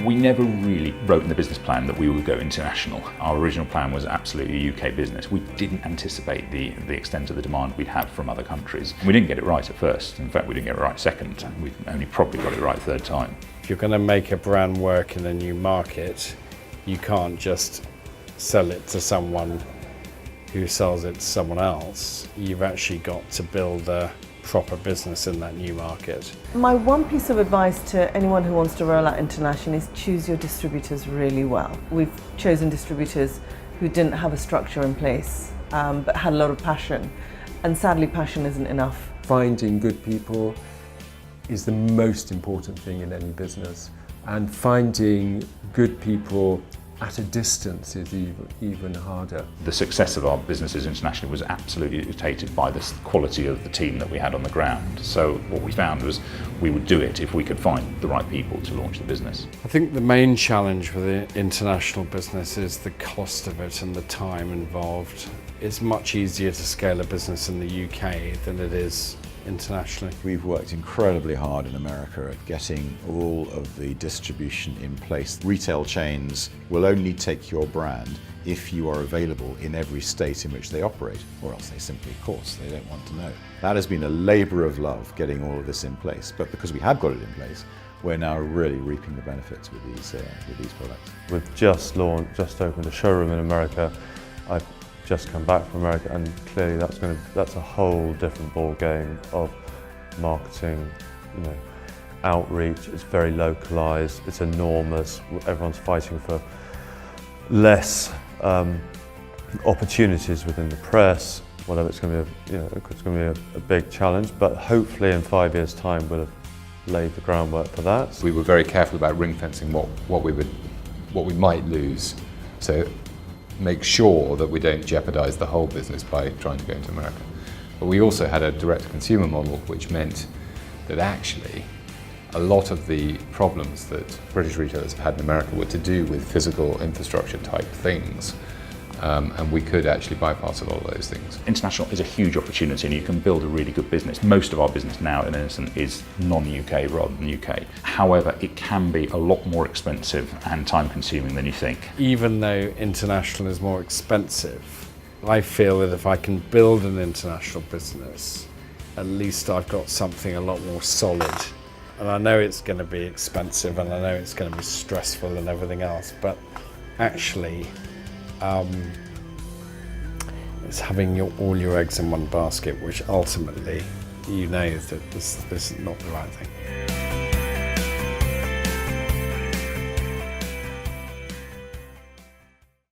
We never really wrote in the business plan that we would go international. Our original plan was absolutely a UK business. We didn't anticipate the extent of the demand we'd have from other countries. We didn't get it right at first. In fact, we didn't get it right second. We only probably got it right third time. If you're going to make a brand work in a new market, you can't just sell it to someone who sells it to someone else. You've actually got to build a proper business in that new market. My one piece of advice to anyone who wants to roll out internationally is choose your distributors really well. We've chosen distributors who didn't have a structure in place, but had a lot of passion. And sadly, passion isn't enough. Finding good people is the most important thing in any business. And finding good people at a distance is even harder. The success of our businesses internationally was absolutely dictated by the quality of the team that we had on the ground. So what we found was we would do it if we could find the right people to launch the business. I think the main challenge with the international business is the cost of it and the time involved. It's much easier to scale a business in the UK than it is internationally. We've worked incredibly hard in America at getting all of the distribution in place. Retail chains will only take your brand if you are available in every state in which they operate, or else they simply, of course, they don't want to know. That has been a labour of love getting all of this in place, but because we have got it in place, we're now really reaping the benefits with these products. We've just opened a showroom in America. I've just come back from America, and clearly that's a whole different ball game of marketing, outreach. It's very localized, it's enormous. Everyone's fighting for less opportunities within the press. Whatever, it's going to be a big challenge, but hopefully in 5 years' time we'll have laid the groundwork for that. We were very careful about ring fencing what we might lose. So make sure that we don't jeopardize the whole business by trying to go into America. But we also had a direct-to-consumer model, which meant that actually a lot of the problems that British retailers have had in America were to do with physical infrastructure type things. And we could actually bypass a lot of those things. International is a huge opportunity and you can build a really good business. Most of our business now in Innocent is non-UK rather than UK. However, it can be a lot more expensive and time consuming than you think. Even though international is more expensive, I feel that if I can build an international business, at least I've got something a lot more solid. And I know it's going to be expensive and I know it's going to be stressful and everything else, but actually, it's having all your eggs in one basket, which ultimately you know that this is not the right thing.